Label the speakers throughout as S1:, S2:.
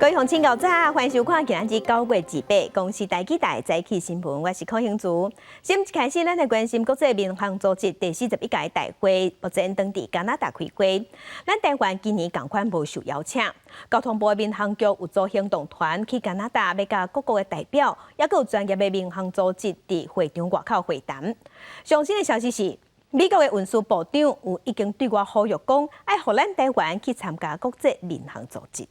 S1: 各位乡亲早早，欢迎收看今日9月18，公司台记台早起新闻，我是柯兴珠。先一开始，咱来关心国际民航组织第41届大会目前当地加拿大开会。咱台湾今年同款无受邀请，交通部民航局有组行动团去加拿大，要甲各国的代表，也有专业的民航组织伫会场外口会谈。上新的消息是，美国的运输部长有已经对外呼吁讲，爱互咱台湾去参加国际民航组织。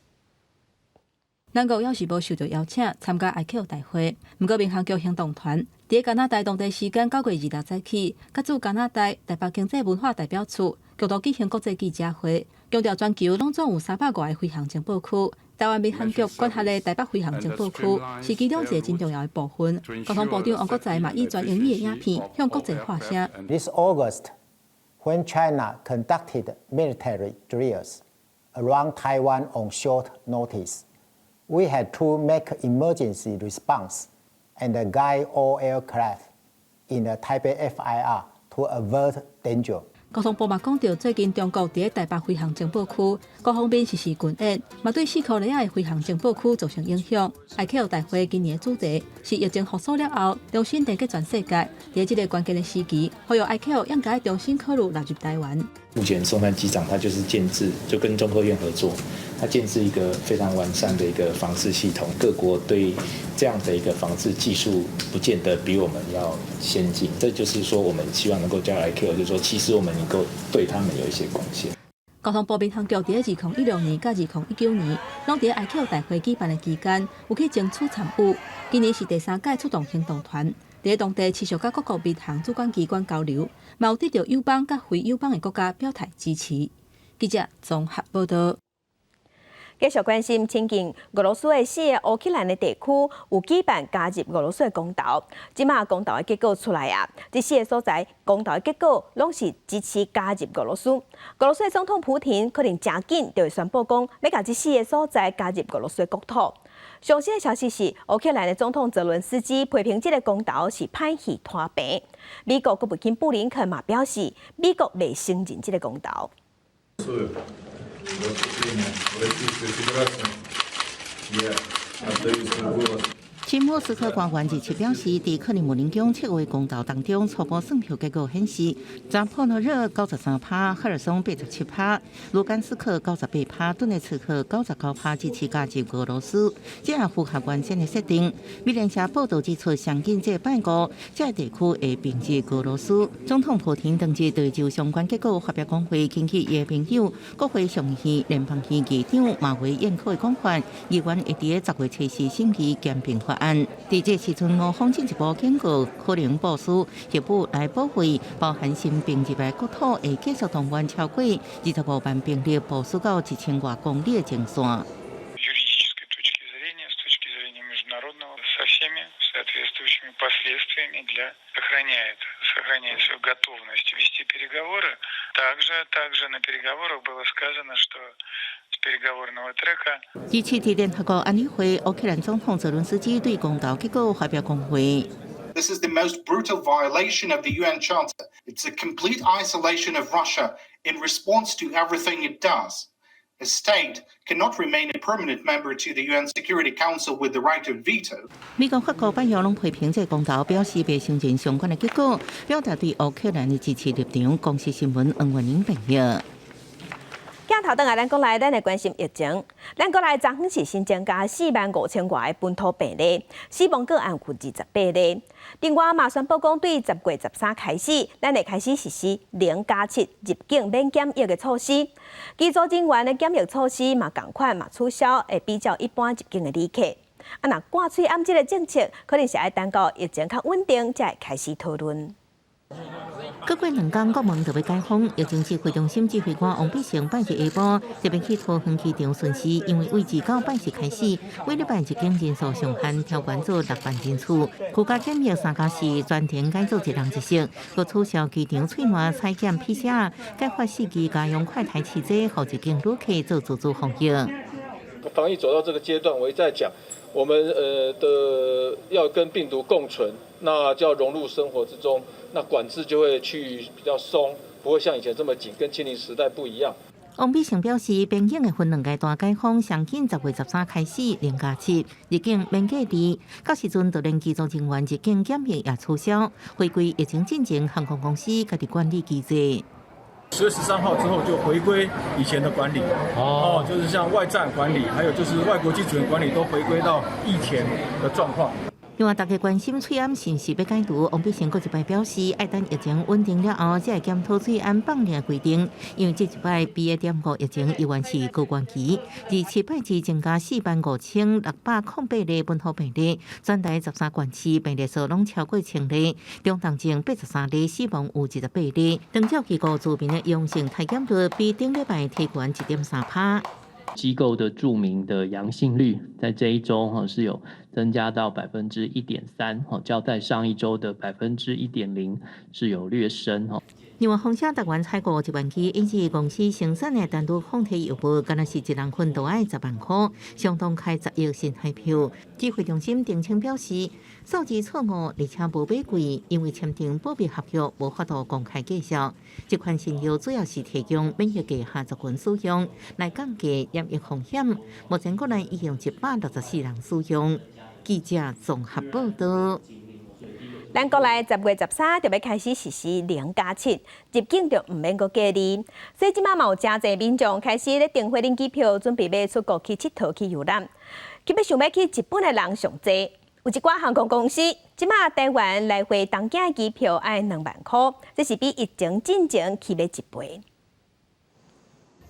S2: 咱国要是无受到邀请参加 ICAO 大会，不过民航局行动团伫加拿大当地时间9月26日起，甲驻加拿大台北经济文化代表处共同举行国际记者会，强调全球拢总有300多个飞航情报区，台湾民航局管辖的台北飞航情报区是其中一个真重要的部分。交通部长王国材嘛以全英语的影片向国际发声。
S3: This August, when China conducted military drills around Taiwan on short notice.We had to make emergency response and guide all aircraft in the Taipei FIR to avert danger.
S2: 交通部嘛讲到，最近中国伫台北飞航情报区各方面实施军演，嘛对4颗里亚的飞航情报区造成影响。ICAO 大会今年的主题是疫情复苏了后，重新连接全世界。在这个关键的时期，呼吁 ICAO 应该重新考虑纳入台湾。
S4: 目前松山机场它就是建制，就跟中科院合作，它建制一个非常完善的一个防治系统。各国对这样的一个防治技术不见得比我们要先进，这就是说我们希望能够叫 ICAO， 就是说其实我们能够对他们有一些贡献。
S2: 交通部民航局伫2016年甲2019年，拢伫 ICAO 大会举办的期间，有去争取参与。今年是第3届出动行动团，伫当地持续甲各国民航主管机关交流，嘛有得到友邦甲非友邦的国家表态支持。记者综合报道。
S1: 继续关心，亲近俄罗斯的4个乌克兰的地区有举办加入俄罗斯的公投，即马公投的结果出来啊！这4个所在公投的结果拢是支持加入俄罗斯。俄罗斯的总统普廷可能真紧就会宣布讲，要甲这4个所在加入俄罗斯的国土。上新的消息是，乌克兰的总统泽伦斯基批评这个公投是歹戏拖平。美国国务卿布林肯嘛表示，美国未承认这个公投。
S5: 亲莫斯科官员日前表示，在克里姆林宫7月公投当中，初步算票结果显示，扎波罗热93%，赫尔松87%，卢甘斯克98%，顿涅茨克99%支持加入俄罗斯，这也符合原先的设定。美联社报道指出，相信这拜五，这地区会并入俄罗斯。总统普廷当日对就相关结果发表讲话，引起伊的朋友、国会上议联邦议议长马维燕科的讲法，议员会伫10月7日审议减评法案。在这时阵，俄方进一步警告，可能部署协助来保卫包含新并入的国土，会继续动员超过25万兵力部署到1000多公里的前线。
S6: сохраняет свою готовность вести переговоры. Также на переговорах было сказано, что с переговорного трека.
S5: 支持伫联合国安理会，乌克兰总统泽伦斯基对公投结果发表讲话。
S7: This is the most brutal violation of the UN Charter. It's a complete isolation of Russia in response to everything it does. A state cannot remain a permanent member to the UN Security Council with the right of veto.
S5: 美国、法国、北约拢批评这公投，表示未承认相关的结果，表达对乌克兰的支持立场。公司新闻黄文玲报道。
S1: 镜头转来，咱国内咱来关心疫情。咱国内昨昏是新增加45000多的本土病例，死亡个案有28例。另外，嘛宣布讲，对10月13开始，咱会开始实施0+7入境免检疫的措施。机组人员的检疫措施嘛同款嘛取消，会比较一般入境的旅客。若挂喙暗这个政策，可能是要等到疫情较稳定，才会开始讨论。
S5: 过过2天，国门就要解封。疫情指挥中心指挥官王必胜拜日下晡特别去桃园机场巡视，因为位置到拜日开始，每礼拜入境人数上限调高做6万人次。居家检疫3+4，全程改做1人1室，佮取消机场喙外采检 PCR， 改发4支家用快筛试剂，让入境旅客做自主防疫。
S8: 防疫走到这个阶段，我一再讲，我们要跟病毒共存，那就要融入生活之中。那管制就会去比较松，不会像以前这么紧，跟清零时代不一样。
S5: 王必成表示，边境的分2阶段解封，上紧10月13开始0+7，入境免隔离，到时阵就连机组人员入境检疫也取消，回归疫情进前航空公司家己管理机制。
S8: 10月13号之后就回归以前的管理，就是像外站管理，还有就是外国机组员管理都回归到疫前的状况。
S5: 另外，大家关心翠安是是要解除，王必成佫一摆表示，爱等疫情稳定了后，才会检讨翠安放领规定。因为这一摆 BA.5 疫情依然是高原期，而7摆至增加45608例本土病例，全台13县市病例数拢超过1000例，中重症83例，死亡有18例。长照机构居民的阳性体检率比顶礼拜提悬1.3%。
S9: 机构的著名的阳性率在这一周是有增加到1.3%，较在上一周的1.0%是有略升。
S5: 另外，风车台湾采购1万支，因此公司生产的单独抗体药物，敢若是1人份都要10万块，相当开10亿新台票。指挥中心澄清表示，数字错误，而且无买贵，因为签订保密合约无法度公开介绍。这款新药主要是提供免疫嘅下族群使用，来降低染疫风险。目前国内已经164人使用。记者综合报道。
S1: 咱国内10月13就要开始实施0+7，入境就唔免个隔离。所以即马嘛有真侪民众开始咧订火订机票，准备要出国去佚佗去游览。特别想要去日本的人上侪，有一寡航空公司即马台湾来回东京的机票要2万块，这是比疫情进前起了1倍。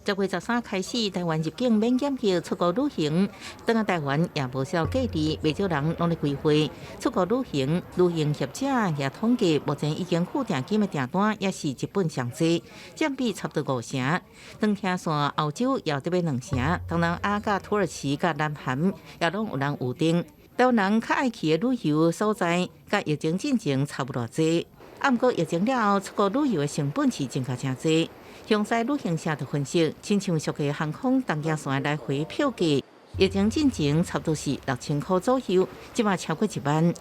S5: 10月13开始，台湾入境免检疫出国旅行，等下台湾也无需要隔离，不少人拢咧规划出国旅行。旅行业者也统计，目前已经付定金的订单也是日本上多，占比差不多5成。当听说欧洲也得要2成，当然阿甲土耳其、甲南韩也拢有人有订。台湾人较爱去的旅游所在，甲疫情进前差不多多。不过疫情了后，出国旅游的成本是增加真多。详细旅行社就分析，亲像俗个航空东京线来回票价，疫情进前差不多是6000块左右，即马超过1万。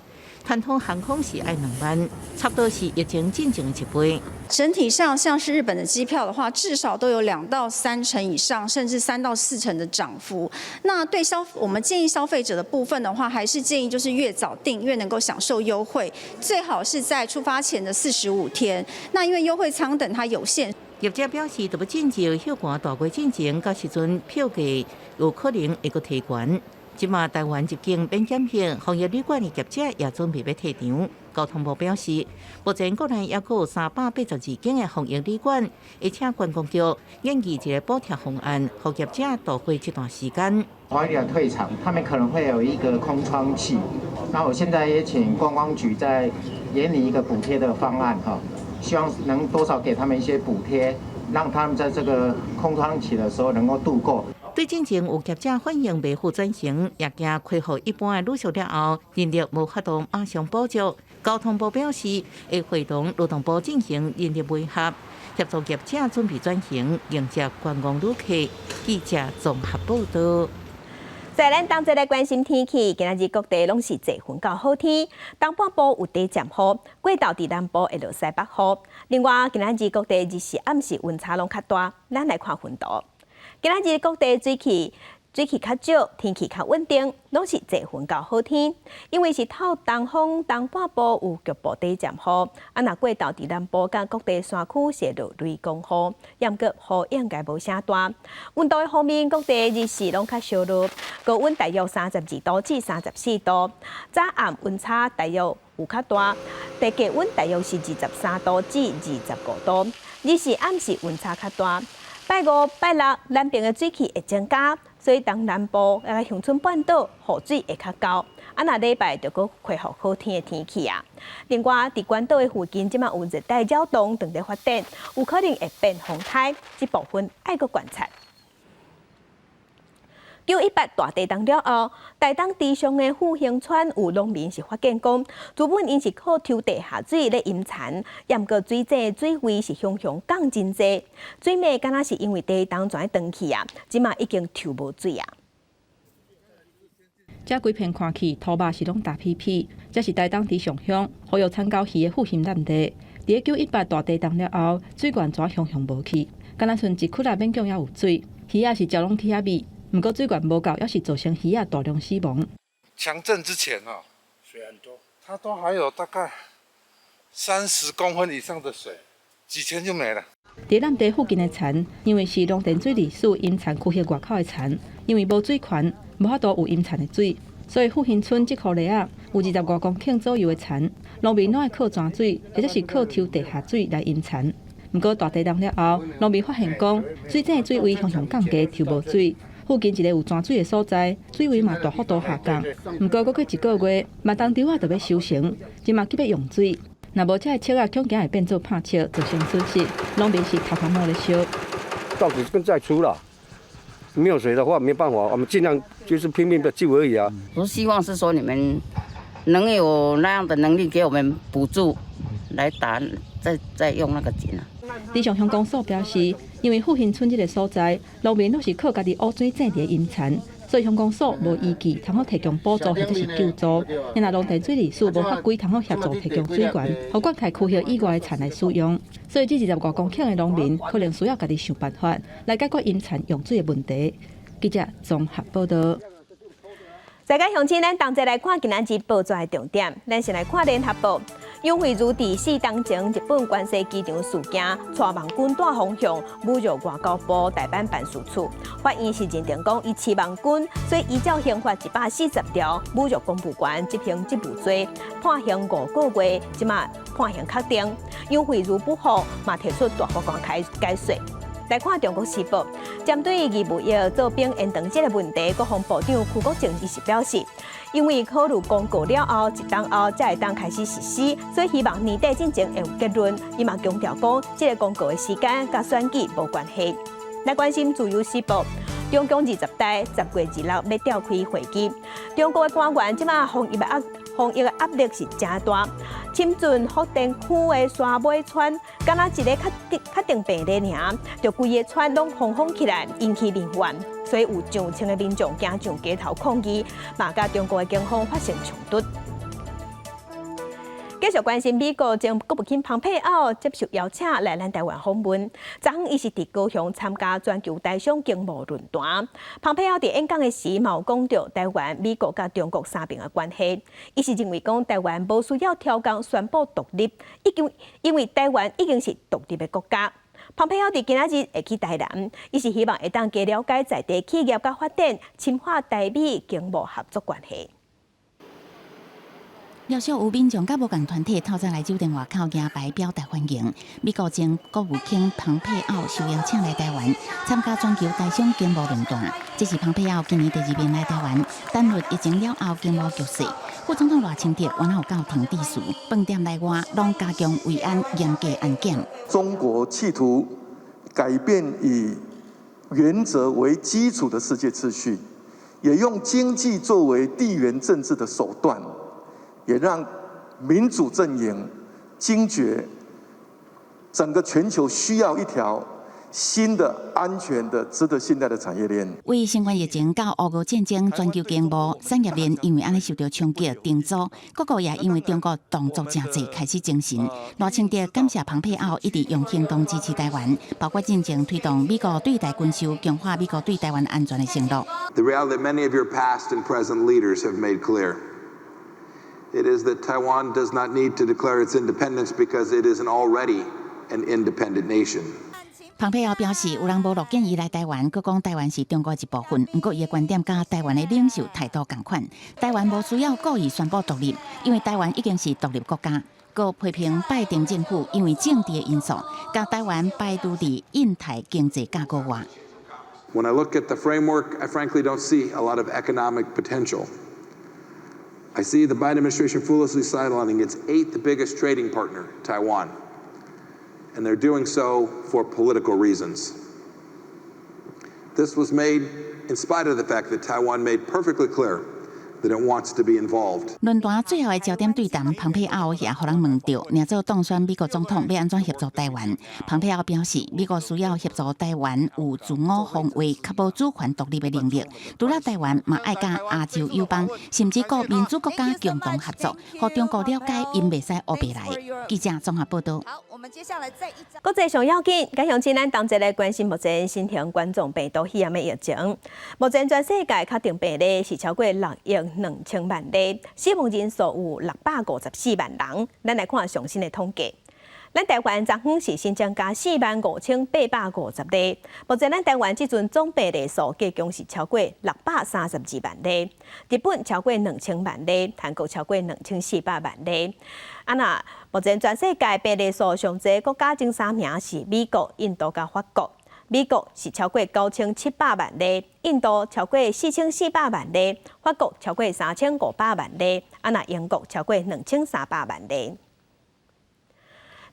S5: 传统航空是爱2万，差不多是疫情进前的1倍。
S10: 整体上，像是日本的机票的话，至少都有2到3成以上，甚至3到4成的涨幅。那对我们建议消费者的部分的话，还是建议就是越早订越能够享受优惠，最好是在出发前的45天。那因为优惠舱等它有限。
S5: 业者表示，特别进入休寒大季进前，到时阵票价有可能会阁提悬。即马台湾入境免检疫，防疫旅馆的业者也准备要退场。交通部表示，目前国内还有382间的防疫旅馆，而且观光局研议一个补贴方案，让业者度过这段时间。
S3: 晚一点退场，他们可能会有一个空窗期。那我现在也请观光局再研拟一个补贴的方案哈。希望能多少给他们一些补贴，让他们在这个空窗期的时候能够度过。
S5: 对进前有业者反映未赴转型，也惊恢复一般的旅宿了后，人力无法度马上补足。交通部表示，会会同劳动部进行人力媒合，协助业者准备转型，迎接观光旅客。记者综合报道。
S1: 在咱同齐来关心天气，今日各地拢是侪云到好天，东半部有地渐雨，过到伫南部会落西北雨。另外，今日各地日时暗时温差拢较大，咱来看温度。今日各地水气较少，天气较稳定，拢是侪云到好天。因为是透东风，东半部有局部地渐雨，若过到伫南部甲各地山区是落雷公雨，严格雨应该无啥大。温度的方面，各地日时拢较烧热，高温大约32度至34度，早暗温差大约有较大，低低温大约是23度至25度，日时暗时温差较大。拜五、拜六，南边的水汽会增加，所以东南部乡村半岛雨水会较高。若礼拜就搁恢复好天的天气啊。另外，伫关岛的附近，即马有热带扰动正在发展，有可能会变风台，这部分爱搁观察。918大地震了后，台东地上的复兴村有农民是发现讲，原本因是靠抽地下水来引产，严过水井水位是向降真济，水面敢若是因为地动全断去啊，即马已经抽无水啊。
S2: 这几片看起土马是拢大皮皮，这是台东地上乡好有参考鱼的复兴烂地。伫918大地震了后，水源全向无去。敢若剩一窟仔勉强还有水，鱼仔是照拢起啊味，不过水源无够，也是造成鱼仔大量死亡。
S11: 强震之前水很多，它都还有大概30公分以上的水，几天就没了。
S2: 在咱地附近的田，因为是农电水利署引田区域外口的田，因为无水泉，无法度有引田的水，所以复兴村这块地啊，有25公顷左右的田，农民拢爱靠泉水，或者是靠抽地下水来引田。不过大地震了后，农民发现讲，水井的水位向上降低，抽无水。附近一个有泉水的所在，水位嘛大幅度下降。不过过去1个月，麦当场啊就要收成，即嘛急要用水。若无这个树啊，恐惊会变做拍树，造成损失。农民是头壳摸咧烧。
S12: 到底更再出了，没有水的话没办法，我们尽量就是拼命的救而已啊。
S13: 我希望是说你们能有那样的能力给我们补助，来打再用那个井啊。
S2: 地上乡公所表示，因为复兴村这个所在，农民都是靠家己污水井伫引田。所以乡公所无依据通好提供补助或者是救助，因为农电水利署无法规通好协助提供水源，互灌溉区域以外的田来使用。所以这25公顷的农民可能需要家己想办法来解决引田用水的问题。记者综合报道。
S1: 世界乡亲，咱同齐来看今仔日报纸的重点。咱先来看联合报。杨惠如伫4当前日本关西机场事件，带网军大方向侮辱外交部台湾办事处。法院是认定讲伊饲网军，所以依照刑法140条侮辱公务员执行职务罪，判刑5个月，即马判刑确定。杨惠如不服，嘛提出大法官解释。来看中国时报，针对义务役做兵延长这个问题，国防部长邱国正伊是表示，因为考虑公告了后1档后才会当开始实施，所以希望年底之前会有结论。伊嘛强调讲，这个公告的时间甲选举无关系。来关心自由时报，中共20大10月26要召开会议，中国的官员即马防疫的压力是真大。深圳福田区的山尾村，敢若一个确定病例尔，就规个村拢封起来，引起民怨。所以有上千的民众行上街头抗议，嘛甲中国的警方发生冲突。继续关心美国前国务卿蓬佩奥接受邀请来咱台湾访问，昨昏伊是伫高雄参加全球台商经贸论坛。蓬佩奥伫演讲的时，嘛有讲到台湾、美国甲中国三边的关系。伊是认为讲台湾无需要超工宣布独立，因为台湾已经是独立的国家。蓬佩奥伫今仔日会去台南，伊是希望会当加了解在地企业甲发展，深化台美经贸合作关系。
S14: 了少有民众甲无共团体透早来酒店外口迎牌表达欢迎。美国前国务卿蓬佩奥受邀请来台湾参加全球台商经贸论坛，这是蓬佩奥今年第2遍来台湾，担任疫情了后经贸局势。副总统赖清德完后到庭地时，饭店内外拢加强维安严格安检。
S15: 中国企图改变以原则为基础的世界秩序，也用经济作为地缘政治的手段。也让民主阵营惊觉，整个全球需要一条新的、安全的、值得信赖的产业链。
S14: 为新冠疫情到俄乌战争，全球经贸产业链因为安尼受到冲击停阻，各国也因为中国动作真济开始精神。赖清德感谢蓬佩奥一直用行动支持台湾，包括进行推动美国对台军售，强化美国对台湾安全的承诺。
S16: The reality that many of your past and present leaders have made clear. It is that Taiwan does not need to declare its independence because it is already an independent nation.
S14: 蓬佩奥表示，有人无路建议来台湾，佮讲台湾是中国一部分。不过，伊的观点甲台湾的领袖态度同款，台湾无需要故意宣布独立，因为台湾已经是独立国家。佮批评拜登政府因为政治的因素，甲台湾排除伫印太经济架构外。
S16: When I look at the framework, I frankly don't see a lot of economic potential. I see the Biden administration foolishly sidelining its 8th biggest trading partner, Taiwan, and they're doing so for political reasons. This was made in spite of the fact that Taiwan made perfectly clear that it wants to be involved.
S14: 论坛最后的焦点对谈，蓬佩奥也互人问到，若做当选美国总统要安怎协助台湾？蓬佩奥表示，美国需要协助台湾有自我防卫、确保主权独立的能力。除了台湾，嘛爱甲亚洲友邦，甚至各民主国家共同合作，互中国了解因袂使乌白来。记者综合报道。
S17: 们接下来再一张。
S1: 国际上要紧，加上咱同齐来关心目前新型冠状病毒肺炎的疫情。目前全世界确定病例是超过6亿2千万例，死亡人数有654万人。咱来看上新的统计。咱台湾昨昏是新增加45850例，目前咱台湾即阵总病例数计共是超过632万例，日本超过2000万例，韩国超过2400万例。目前全世界病例数上侪国家前3名是美国、印度甲法国。美国是超过9700万例，印度超过4400万例，法国超过3500万例，英国超过2300万例。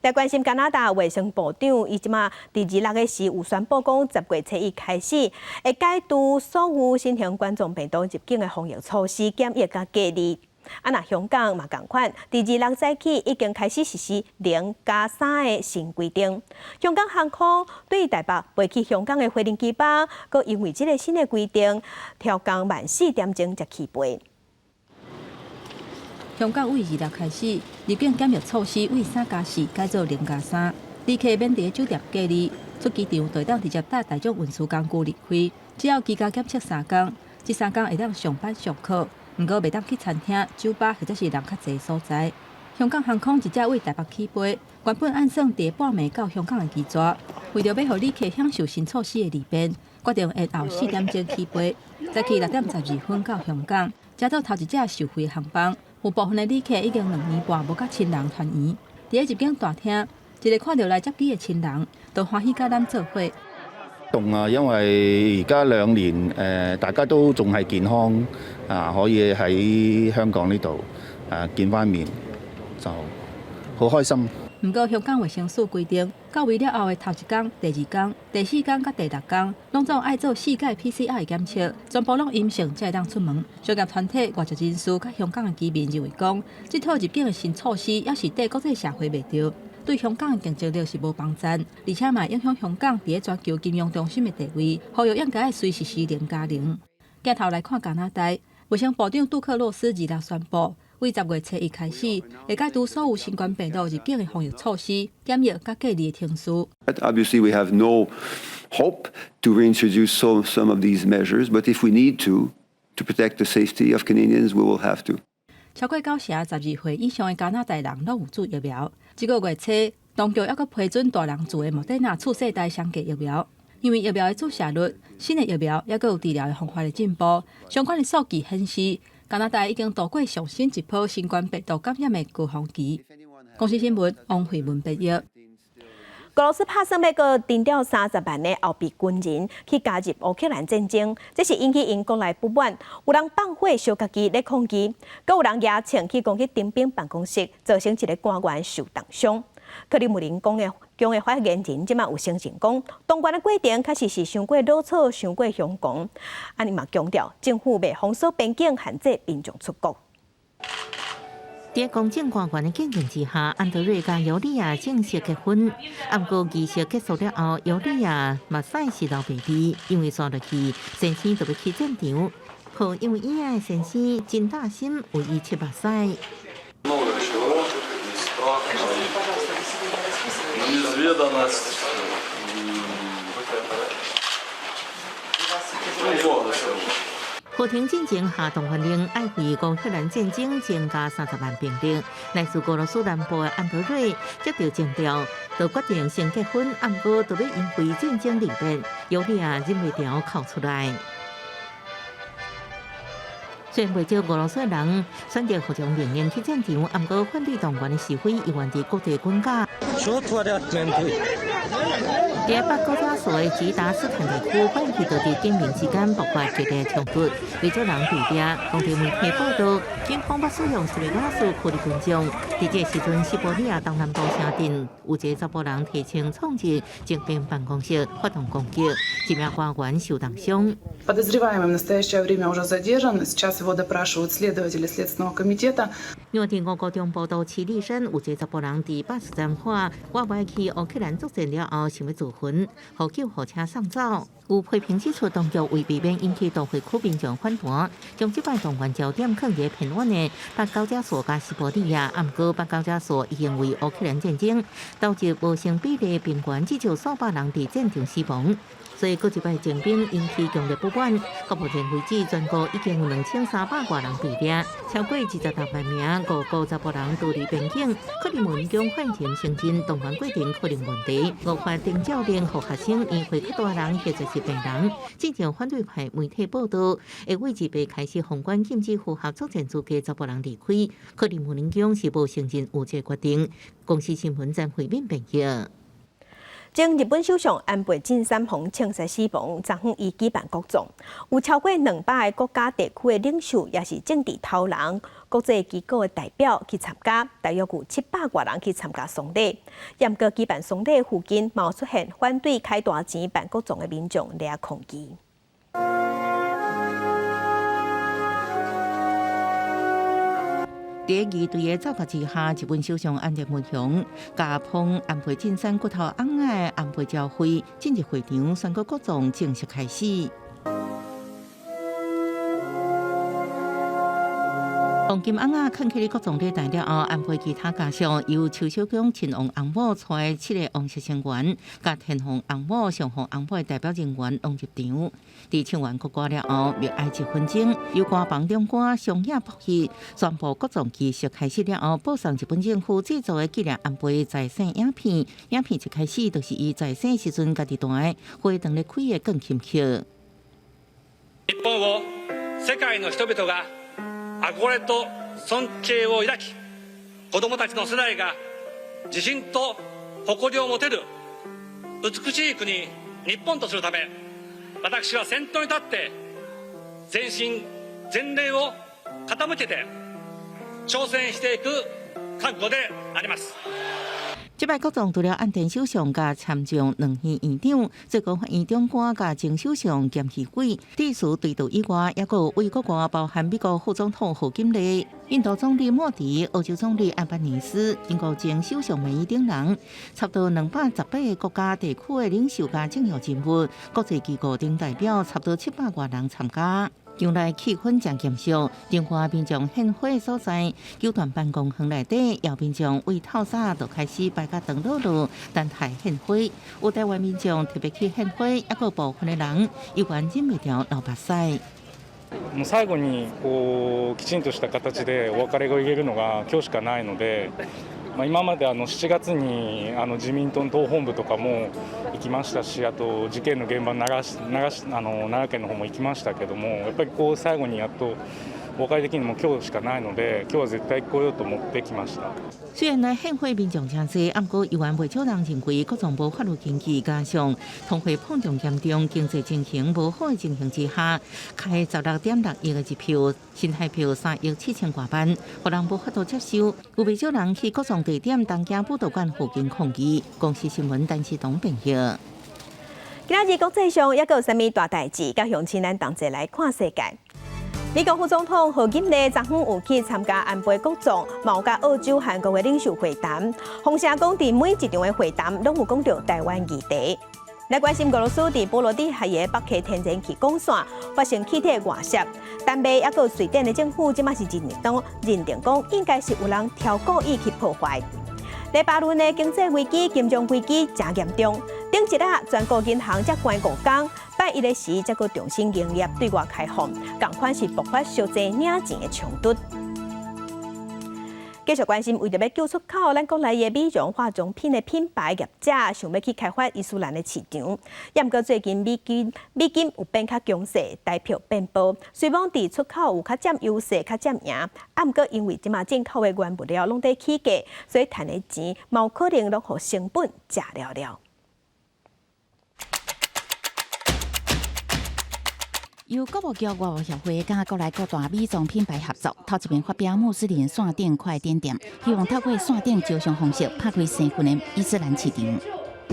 S1: 来关心加拿大卫生部长，伊即马第26个时有宣布讲，10月7日开始会解除所有新型冠状病毒入境的防疫措施、检疫甲隔离。香港嘛同款，第26早起已经开始实施0+3的新规定。香港航空对台北飞去香港的飞行机巴，佮因为即个新的规定，调工晚4点钟才起飞。
S2: 香港为26开始，入境检疫措施为3+4改做0+3，旅客免伫酒店隔离，出机场就当直接搭大众运输工具离开，只要居家检测3天，这3天会当上班上课，毋过袂当去餐厅、酒吧或者是人较侪所在。香港航空直接为台北起飞，原本按算第半暝到香港的机组，为着要互旅客享受新措施的利便，决定下昼4点钟起飞，早起6点12分到香港，加做头一只受惠航班。有部分的旅客已经2年半无甲亲人团圆，伫入境大厅，一个看到来接机的亲人，都欢喜甲咱做伙。
S18: 動啊，因為而家2年大家都仲係健康可以喺香港呢度見翻面，就好開心。
S2: 不過香港衛生署規定，到位了後的頭1天、第2天、第4天甲第6天，攏總愛做4屆 PCR 檢測，全部攏陰性才會當出門。商業團體、外籍人士甲香港的居民認為講，這套入境的新措施也是對國際社會袂着，對香港的競爭力是無幫助，而且嘛影響香港伫全球金融中心的地位，呼籲應該隨實施0+0。鏡頭來看加拿大，衛生部長杜克洛斯26宣布。為10月7日開始，會解除所有新冠病毒入境的防疫措施、檢疫甲隔離的停書。
S19: Obviously, we have no hope to reintroduce some of these measures, but if we need to protect the safety of Canadians, we will have to.
S2: 超過9成12歲以上的加拿大人攏有注疫苗。這個月初，當局還佫批准大人做的莫德納次世代雙價疫苗，因為疫苗的注射率、新的疫苗還佫有治療的方法的進步，相關的數據顯示。加拿大已經度過上新一波新冠病毒感染的高峰期。公司新聞王慧文報道。
S1: 俄羅斯打算要個徵調30萬的後備軍人去加入烏克蘭戰爭，這是引起因國內不滿。有人放火燒家己咧抗議，閣有人野槍去攻擊丁兵辦公室，造成一個官員受重傷。克里姆林宮的發言人即馬有聲稱講，動員的過程確實是傷過潦草、傷過兇狂。伊嘛強調，政府未封鎖邊境，限制民眾出國。
S5: 在公正官員的建議之下，安德瑞甲尤利亞正式結婚。不過儀式結束了後，尤利亞目屎是流鼻涕，因為刷落去，先生就要去戰場。可因為伊的先生真大心，為伊切目屎。和平进程下动员令爱为乌克兰战争增加30万兵力。来自俄羅斯南部的安德瑞接到徵調，就決定先結婚，不過就要因為戰爭離別，尤利亞忍袂住哭出來。雖然不少俄羅斯人選擇服從命令去戰場，不過反對動員的示威依然在各地軍家。在北高加索的吉達斯坦地區，過去多地警民之間爆發激烈衝突，為咗人對峙，當地媒體報道，警方把使用斯維瓦斯驅離群眾。在這時陣，西伯利亞東南部城鎮有一個查甫人提槍衝入警兵辦公室，發動攻擊，一名官員受重傷。
S20: Подозреваемый в настоящее время уже задержан. Сейчас его допрашивают следователи Следственного комитета.
S5: 原伫我高中报道，市立省有一个查甫人伫巴士站喊：“我不爱去乌克兰作战了后，想要自焚，互救护车送走。”有批评指出，当局为避免引起都会区民众反弹，将这摆动员焦点放在平安的北高加索甲西伯利亚，毋过北高加索已经为乌克兰战争导致无成比例兵员至少数百人伫战场死亡。所以，各一摆征兵引起强烈不满。到目前为止，全国已经有2300多人被抓，超过26万名50多人逃离边境。克里姆林宫反情承认动员过程可能问题，无法定教练和学生因会较大人或者是病人。进前反对派媒体报道，会为一被开始封关禁止符合作战资格查甫人离开。克里姆林宫是无承认有这决定。公司新闻将回面评价。
S1: 前日本首相安倍晋三逢枪杀死亡，昨昏伊举办国葬，有超过200个国家地区的领袖，也是政治头人、国际机构的代表去参加，大约有700多人去参加丧礼。严格举办丧礼附近，冒出现反对开大钱办国葬的民众掠抗议。
S5: 在二队的造法之下，日本首相岸田文雄加捧安倍晋三骨头昂的安倍朝会进入会场，宣告国葬正式开始。黄金昂啃起哩国葬礼台了后，安倍其他家属由邱小公亲王翁某带7个王室成员，甲天皇翁某、上皇翁某的代表人员拢入场。伫唱完国歌了后，默哀1分钟，由歌房中歌上野博喜宣布国葬仪式开始了后，播送日本政府制作的纪念安倍在生影片。影片一开始就是伊在生时阵家己弹的花灯咧开的钢琴曲。
S17: 日本を世界の人々が憧れと尊敬を抱き、子供たちの世代が自信と誇りを持てる美しい国日本とするため、私は先頭に立って全身全霊を傾けて挑戦していく覚悟であります。
S5: 这摆国葬除了岸田首相甲参将2县院长、最高法院长官甲前首相兼议会地属对头以外，也有为国外包含美国副总统贺锦丽、印度总理莫迪、欧洲总理安巴尼斯、英国前首相梅伊等人，差不多218个国家地区的领袖甲政要人物，国际机构等代表，差不多700多人参加。将来气氛真严肃，另外民众献花所在，九段办公园内底，有民众为透早就开始摆甲长乐路等待献花。有台湾民众特別去獻花，也有部分的人依然忍未了流目屎。
S20: もう最後にこうきちんとした形でお別れが言えるのが今日しかないので、今まで7月に自民党の党本部とかも行きましたし、あと事件の現場奈良県の方も行きましたけども、やっぱりこう最後にやっとお別れできるのも今日しかないので、今日は絶対来ようと思ってきました。
S5: 虽然来献花民众真多，不过依然未少人认为国葬无法律经济，加上通货膨胀严重、经济情形无好的情形之下，开16.6亿的一票，新台票3亿7千多万，让人无法度接受。有不少人去国葬地点东京武道馆附近抗议。公司新闻陈世东评价。
S1: 今仔日国际上也有啥物大代志，甲乡亲咱同齐来看世界。美国副总统贺锦丽昨昏有去参加安倍国葬，有甲澳洲、韩国的领袖会谈。风声讲，伫每一场的会谈，拢有讲到台湾议题。来关心俄罗斯伫波罗的海的北溪天然气管线发生气体外泄，但美也个瑞典的政府即马是认定讲，应该是有人挑故意去破坏。黎巴嫩的经济危机、金融危机真严重。顶一日，全国银行才关5天，拜一的时才个重新营业对外开放，同款是爆发小济领钱的冲突。继续关心，为着要救出口，咱国内的美容化妆品的品牌业者想要去开发伊斯兰的市场，也毋过最近美金有变较强势，代票变薄，虽望伫出口有较占优势、较占赢，毋过因为即马进口的原物料拢在起价，所以赚的钱嘛有可能拢互成本食了了。
S14: 由国务局外贸协会甲国内各大美妆品牌合作，头一遍发表穆斯林线顶快点店，希望透过线顶招商方式，拍开新份的伊斯兰市场。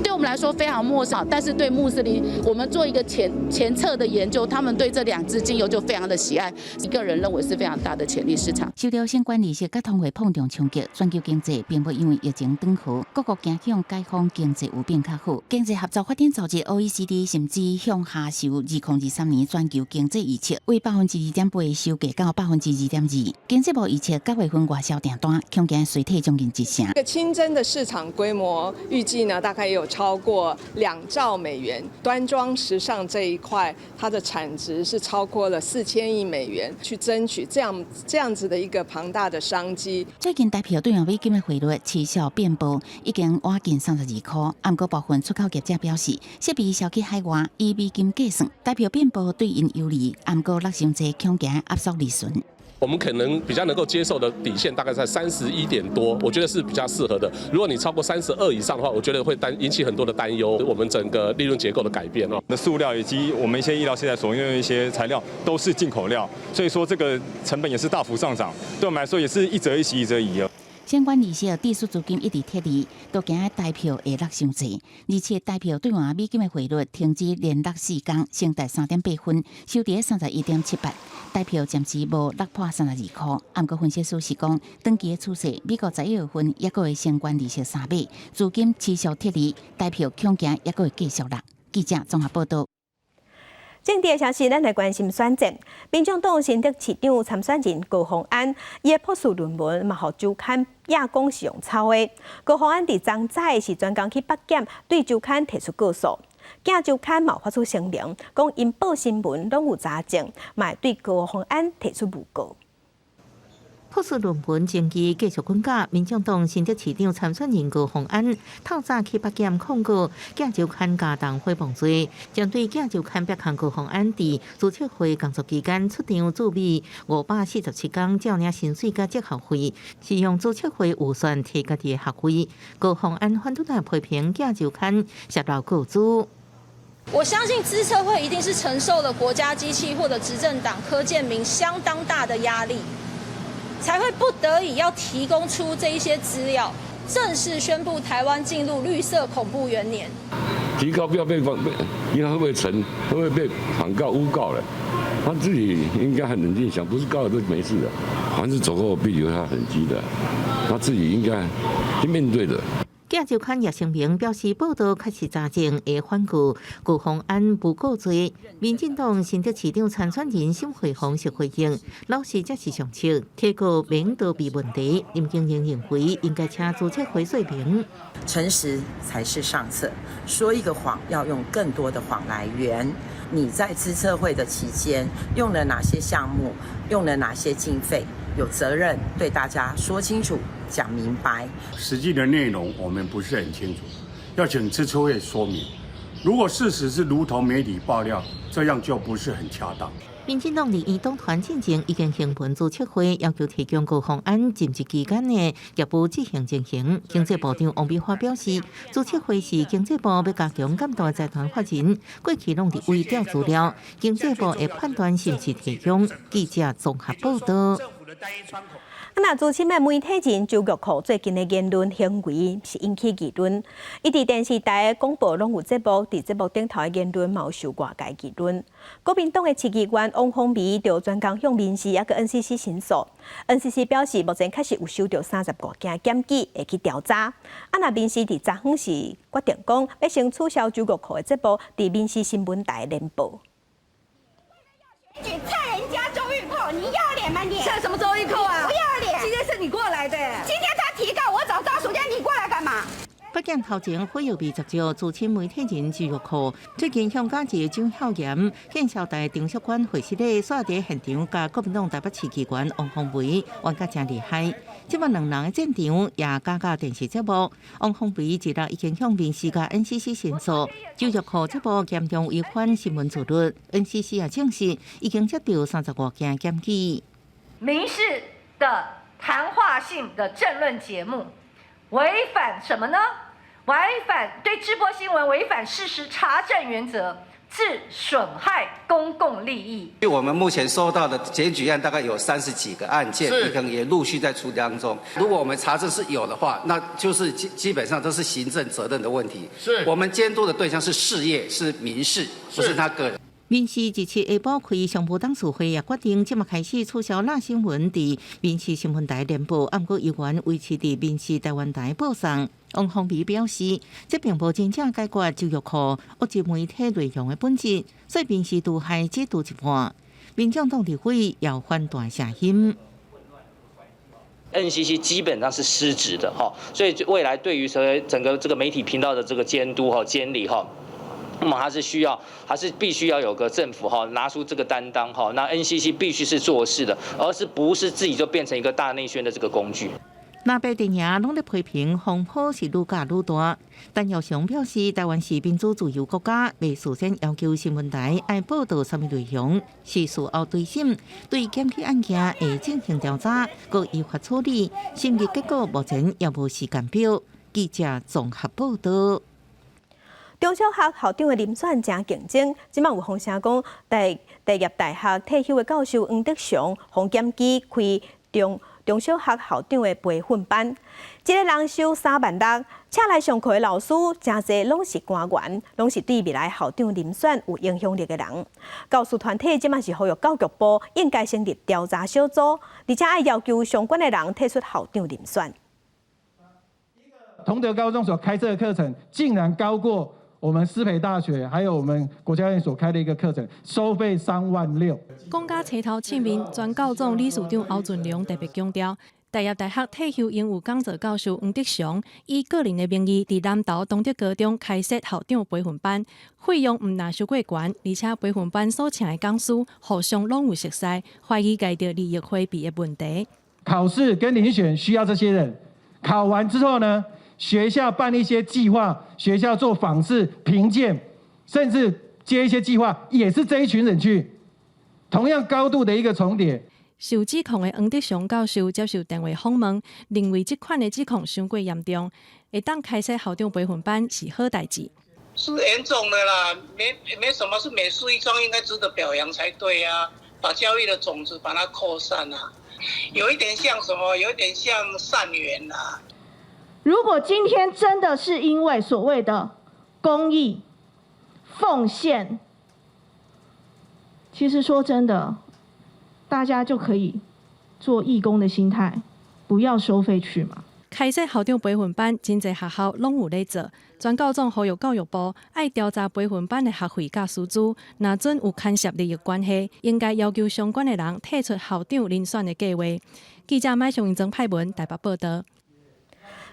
S21: 对我们来说非常陌生，但是对穆斯林，我们做一个前测的研究，他们对这2支精油就非常的喜爱，个人认为是非常大的潜力市场。
S14: 受到相关利息甲通货膨胀冲击，全球经济并不因为疫情断好，各国走向解封经济有变较好。经济合作发展组织 OECD 甚至向下修2023年全球经济预测，为2.8%修改到2.2%。经济部预测9月份外销订单恐惊衰退将近1成。
S22: 这个清真的市场规模预计呢，大概也有超过2兆美元。端庄时尚这一块，它的产值是超过了4000亿美元，去争取这样子的一个庞大的商机。
S14: 最近台币兑换美金的汇率持续变薄，已经挖近32块。不过部分出口业者表示，设备销去海外以美金计算，台币变薄对因有利，不过落伤济恐惊压缩利润。
S23: 我们可能比较能够接受的底线大概在31点多，我觉得是比较适合的。如果你超过32以上的话，我觉得会引起很多的担忧，我们整个利润结构的改变哦。
S24: 塑料以及我们一些医疗器材所用的一些材料都是进口料，所以说这个成本也是大幅上涨，对我们来说也是一则一喜一则一忧。
S14: 相关利息、地税资金一直贴离，都惊台票会落伤济，而且台票兑换美金的汇率停止连落4天，升达3.8分，收伫31.78。台票暂时无落破32块。不过分析师是讲，长期的趋势，美国11月份也会相关利息3码，资金持续贴离，台票恐惊也会继续落。记者综合报道。
S1: 政治的消息，咱来关心选战。民众党新竹市长参选人高虹安，伊的博士论文嘛，互周刊亚公是用抄的。高虹安伫昨早是专工去北检，对周刊提出告诉。囝周刊嘛发出声明，讲因报新闻拢有查证，嘛对高虹安提出诬告。
S5: 博士论文争议继续滚价，民众党新竹市长参选人高虹安透早去北检控告囝周刊加重诽谤罪，针对囝周刊别行高虹安伫注册会工作期间出场助理547天照领薪水甲绩效费，是用注册会预算提家己的学费。高虹安反对来批评囝周刊泄露告知。
S25: 我相信资策会一定是承受了国家机器或者执政党柯建铭相当大的压力，才会不得已要提供出这一些资料，正式宣布台湾进入绿色恐怖元年。
S26: 提高不要被因为会不会沉，会不会被反告诬告了？他自己应该很冷静想，不是告了就没事的，凡是走过必留下痕迹的，他自己应该去面对的。
S5: 囝周刊也声明表示，报道确实查证会反告高虹安诬告罪。民进党新竹市长参选人沈慧虹是回应，老实才是上策，提告免逃避问题。林经英认为应该请注册会说明，
S27: 诚实才是上策，说一个谎要用更多的谎来圆。你在资策会的期间用了哪些项目，用了哪些经费，有责任对大家说清楚。讲明白，
S28: 实际的内容我们不是很清楚，要请资策会说明。如果事实是如同媒体爆料，这样就不是很恰当。
S5: 民进党立院党团进前已经行文注册会，要求提供高虹安任职期间的业务执行情形。经济部长王美花表示，注册会是经济部要加强监督财团法人，过去拢伫微调资料，经济部会判断是不是提供。记者综合报道。
S1: 那资深的媒体人周玉蔻最近的言论行为是引起议论。伊伫电视台的广播拢有节目，伫节目顶头的言论嘛受外界议论。国民党的市议员王凤仪就专工向民视也个 NCC 申诉。NCC 表示，目前确实有收到30个件检举，会去调查。那民视伫昨昏是决定讲，要先取消周玉蔻的节目，伫民视新闻台联播。
S29: 你蹭人家周玉蔻，你要脸吗你？
S30: 蹭什么周玉蔻啊？
S29: 不要脸！
S30: 今天是你过来的。
S29: 今天他提告，我找张暑假，你过来干嘛？
S5: 北检头前火药味十足，资深媒体人周玉蔻最近向假日张孝炎、建校台定术馆会室内煞伫现场，甲国民党台北市议员王凤仪玩甲真厉害。即摆两人的战场也加到电视节目。王凤仪一日已经向民视甲 NCC 申诉，周玉蔻节目严重违反新闻自律。NCC 也证实已经接到30多件检举。
S30: 民视的谈话性的政论节目违反什么呢？违反对直播新闻违反事实查证原则，致损害公共利益。
S3: 我们目前收到的检举案大概有30几个案件，可能也陆续在处理当中。如果我们查证是有的话，那就是基本上都是行政责任的问题。我们监督的对象是事业，是民事，不是他个人。
S5: 民视17下晡开上部董事会也决定，即马开始取消那新闻伫民视新闻台联播，按过依原维持伫民视台湾台播送。王宏伟表示，这并无真正解决教育库恶质媒体内容的本质，所以民视除害制度一半。民众党立委要反大声音。
S4: NCC 基本上是失职的哈，所以未来对于整个这个媒体频道的这个监督和监理哈。那么还是必须要有个政府拿出这个担当那 NCC 必须是做事的，而不是自己就变成一个大内宣的这个工具。
S5: 那边电影拢咧批评风波是愈加愈大，但姚雄表示，台湾是民主自由国家，未事先要求新闻台爱报道什么内容，是事后追审，对检举案件会进行调查，搁依法处理。审议结果目前也无时间表。记者综合报道。
S1: 中小学校长的遴选真竞争，即马有风声讲，第业大学退休的教授黄德祥，洪检基开中小学校长的培训班，一个人收3万6，请来上课的老师真侪拢是官员，拢是对未来校长遴选有影响力的人。教师团体即马是呼吁教育部应该成立调查小组，而且要要求相关的人退出校长遴选。
S6: 同德高中所开设的课程，竟然高过我们师培大学还有我们国家院所开的一个课程，收费3万6。
S7: 讲到车头前面，专教总理事长欧俊良特别强调，台业大学退休英语讲座教授黄德祥以个人的名义，伫南投东德高中开设校长培训班，费用唔拿收过悬，而且培训班所请的讲师互相拢有熟悉，怀疑介着利益回避的问题。
S6: 考试跟遴选需要这些人，考完之后呢？学校办一些计划，学校做访视、评鉴，甚至接一些计划，也是这一群人去，同样高度的一个重叠。
S7: 受指控的黄德祥教授接受电话访问，认为这款的指控伤过严重，会当开设校长培训班是好代志。
S8: 是严重的啦，没什么是美事一桩，应该值得表扬才对啊！把教育的种子把它扩散啊，有一点像什么？有一点像善缘啊。
S9: 如果今天真的是因为所谓的公益奉献，其实说真的，大家就可以做义工的心态，不要收费去嘛。
S7: 开设校长培训班，真侪学校拢有咧做。专教总呼吁教育部爱调查培训班的学费甲师资，若准有牵涉利益关系，应该要求相关的人退出校长遴选的计划。记者麦尚英曾派文台北报道。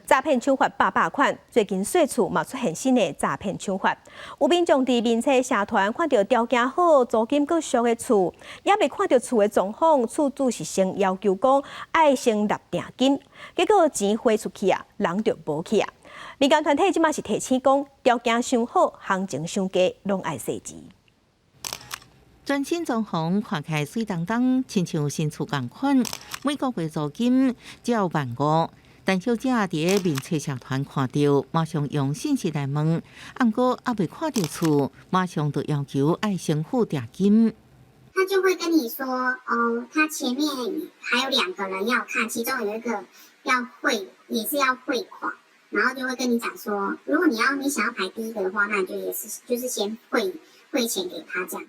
S1: 诈骗手法百款，最近税处嘛出现新的诈骗手法。有民众伫民车社团看到条件好、租金阁俗的厝，也未看到厝的状况，厝主是先要求讲爱先立定金，结果钱花出去啊，人就无去啊。民间团体即马是提醒讲，条件伤好、行情伤低，拢爱踅钱。
S5: 全新装潢看起来水当当，亲像新厝共款，每个月租金只要15000。但小姐伫民车社团看到，马上用信息来问，按过还未看到厝，马上就要求爱先付定金。
S10: 他就会跟你说，他前面还有2个人要看，其中有一个也是要汇款，然后就会跟你讲说，如果你想要排第一个的话，那你就是先汇钱给他这样。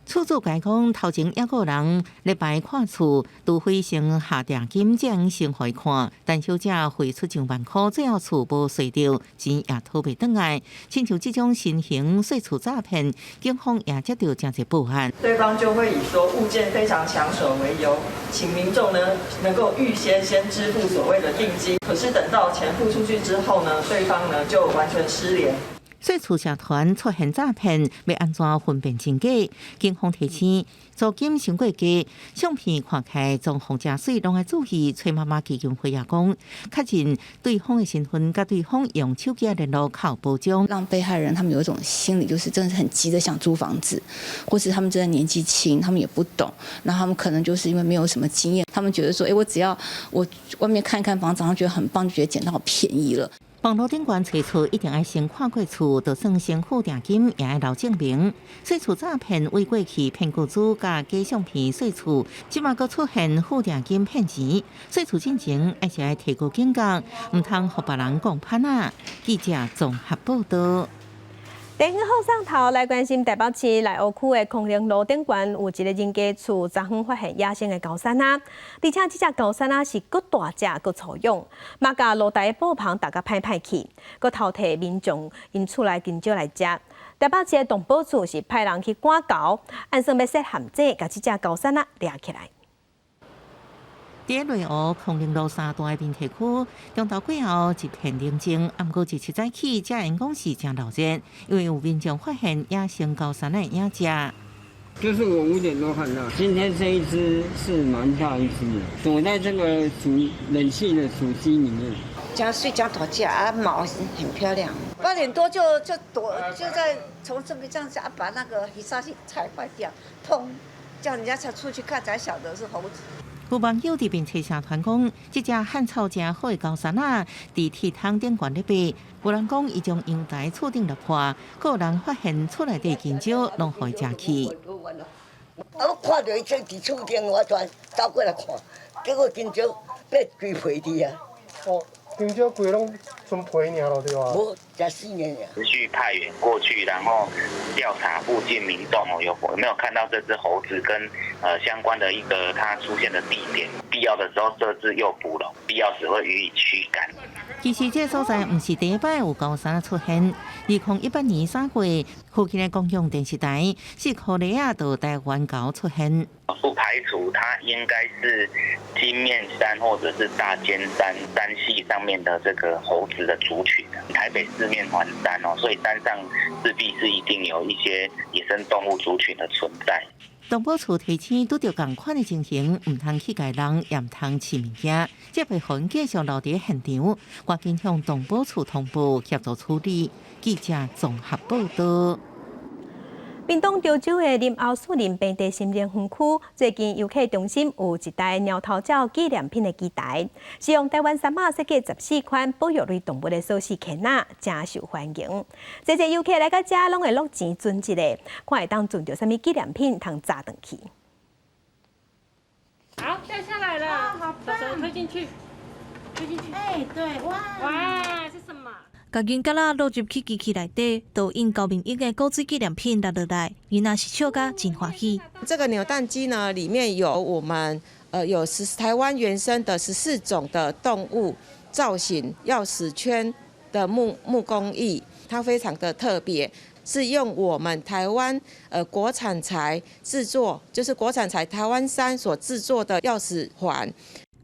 S5: 厝主甲讲，头前还有人咧排看厝，除非先下定金才能先回看，但小姐汇出上万块，最后厝无税着，钱也讨袂转来。亲像这种新型税厝诈骗，警方也接到真侪报案。
S11: 对方就会以说物件非常抢手为由，请民众呢能够预先支付所谓的定金。可是等到钱付出去之后呢，对方呢就完全失联。
S5: 税厝社团出现诈骗，要安怎分辨真假？警方提醒，租金伤过低，相片看起来装潢真水，拢要注意。崔妈妈基金会也讲，确认对方的身份，甲对方用手机联络靠保障，
S12: 让被害人他们有一种心理，就是真的是很急的想租房子，或是他们真的年纪轻，他们也不懂，然后他们可能就是因为没有什么经验，他们觉得说，我只要我外面看看房子，然后觉得很棒，就觉得捡到便宜了。
S5: 网络顶悬找厝一定要先看过厝，就算先付定金也要留证明。税厝诈骗为过去骗雇主甲假相片税厝，即马佫出现付定金骗钱。税厝进前还是要提高警觉，唔通互别人讲歹啊。记者综合报道。
S1: 第二号上头来关心台北市内湖区的康宁路顶悬有一个人家厝，昨昏发现野生的高山啊，而且这只高山啊是佫大只佫粗勇，嘛甲路台布棚大家歹歹去，佫偷摕民众因厝内金蕉来食。台北市的动保处是派人去赶狗，按算要设陷阱，甲这只高山啊抓起来。
S5: 伫内湖康宁路3段的面体区，中昼过后一片宁静，暗过17早起，遮员工是真热闹，因为有民众发现野生高山的野只。
S2: 就是我5点多看到，今天这一只是蛮大一只的，躲在这个冷气的主机里面。
S13: 加睡加大只啊，毛很漂亮。8点多就在从这边这样子把那个鱼沙去踩坏掉，砰！叫人家才出去看才晓得是猴子。
S5: 有网友伫面车社团讲，这只汉草真好的高山啊，伫铁桶顶悬咧爬。有人讲伊将阳台厝顶落破，佫有人发现厝内底金蕉拢互伊食去。
S13: 我看到伊正伫厝顶，我转走过来看，结果金蕉被规皮伫啊。
S6: 哦，金蕉规拢纯皮尔咯，对吧？
S13: 无食死年呀。
S15: 持续派员过去，然后调查附近民众有没有看到这只猴子跟相关的一个它出现的地点，必要的时候设置诱捕笼，必要时会予以驱赶。
S5: 其实这所在不是第一摆有高山出现。2018年3月，附近的公共电视台是科雷亚到台湾狗出现。
S15: 不排除它应该是金面山或者是大尖山山系上面的这个猴子的族群。台北四面环山所以山上势必是一定有一些野生动物族群的存在。
S5: 动保处提醒，拄到同款的情形，唔通去甲人，也唔通饲物件，这会互因继续留伫现场，赶紧向动保处通报协助处理。记者综合报道。屏东潮州的林后树林平地心灵园区，最近游客中心有一台猫头鸟纪念品的机台，是用台湾山马设计14款保育类动物的手饰鉗仔，真受欢迎。这些游客来到这，拢会落钱存一个，看会当存到什么纪念品，通扎回去。
S16: 好，掉下来了，好棒！手推进去，推进去。哎，对，哇，是什么？
S7: 甲囡仔仔落入去机器内底，就用高明英的古锥纪念品拿落来，囡仔是笑甲真欢喜。
S17: 这个扭蛋机呢，里面有我们有台湾原生的14种的动物造型钥匙圈的木工艺，它非常的特别，是用我们台湾国产材制作，就是国产材台湾山所制作的钥匙环。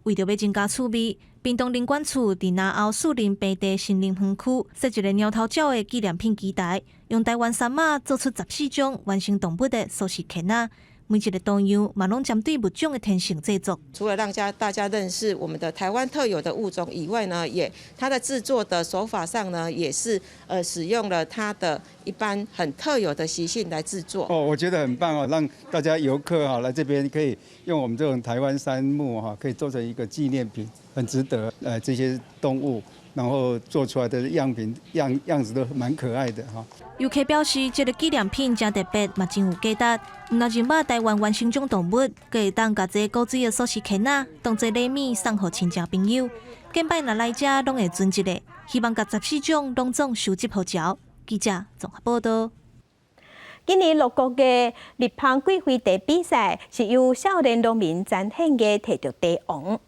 S7: 为着要增加趣味，屏东林管处伫南后树林平地森林园区设一个猫头鸟的纪念品机台，用台湾山马做出14种原生动物的手饰鉗仔。每一个多样嘛，拢针对物种的天性制作。
S17: 除了让大家认识我们的台湾特有的物种以外呢，它的制作的手法上呢，也是使用了它的一般很特有的习性来制作。
S18: 我觉得很棒让大家游客来这边可以用我们这种台湾杉木可以做成一个纪念品，很值得。这些动物。然后做出来的样品样子都蛮可爱的哈。
S7: 游客表示，这个纪念品真特别，嘛真有价值。唔但认捌台湾原生种动物，佮会当把这古锥的锁匙鉗仔当做礼物送给亲戚朋友。近摆若来遮，拢会存一个，希望把14种拢总收集好潮。记者综合报道。今年6月的立芳贵妃茶比赛是由少年农民詹献业摕到茶王。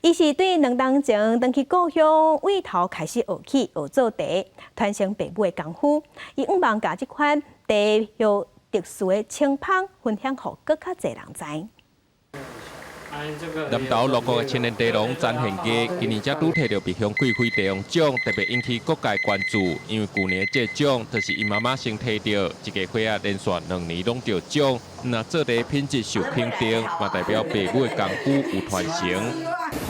S7: 伊是对2年前回去故乡尾头开始学起学做茶，传承爸母的功夫。伊毋望把这款茶有特殊的清芳分享，予更较侪人知。
S19: 南投6个青年茶农詹献家，今年才拄摕到北乡贵妃茶王奖，特别引起各界关注。因为旧年这奖就是因妈妈先摕到，一家伙仔连续2年拢得奖。那做茶品质受肯定，嘛代表爸母的功夫有传承。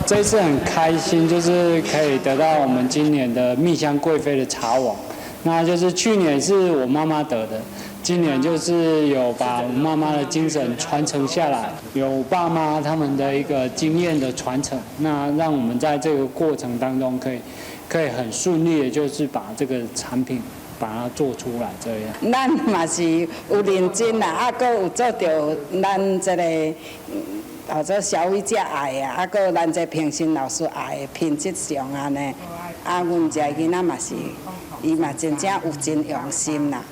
S20: 这一次很开心，就是可以得到我们今年的蜜香贵妃的茶王。那就是去年是我妈妈得的。今年就是有把我妈妈的精神传承下来，有爸妈他们的一个经验的传承，那让我们在这个过程当中可以可以很顺利的，就是把这个产品把它做出来这样。
S14: 咱嘛是有认真啦，搁有做到咱这个或者消费者爱啊，搁咱这评审老师爱的品质上安尼。阮这囡仔嘛是，伊嘛真正有真用心啦。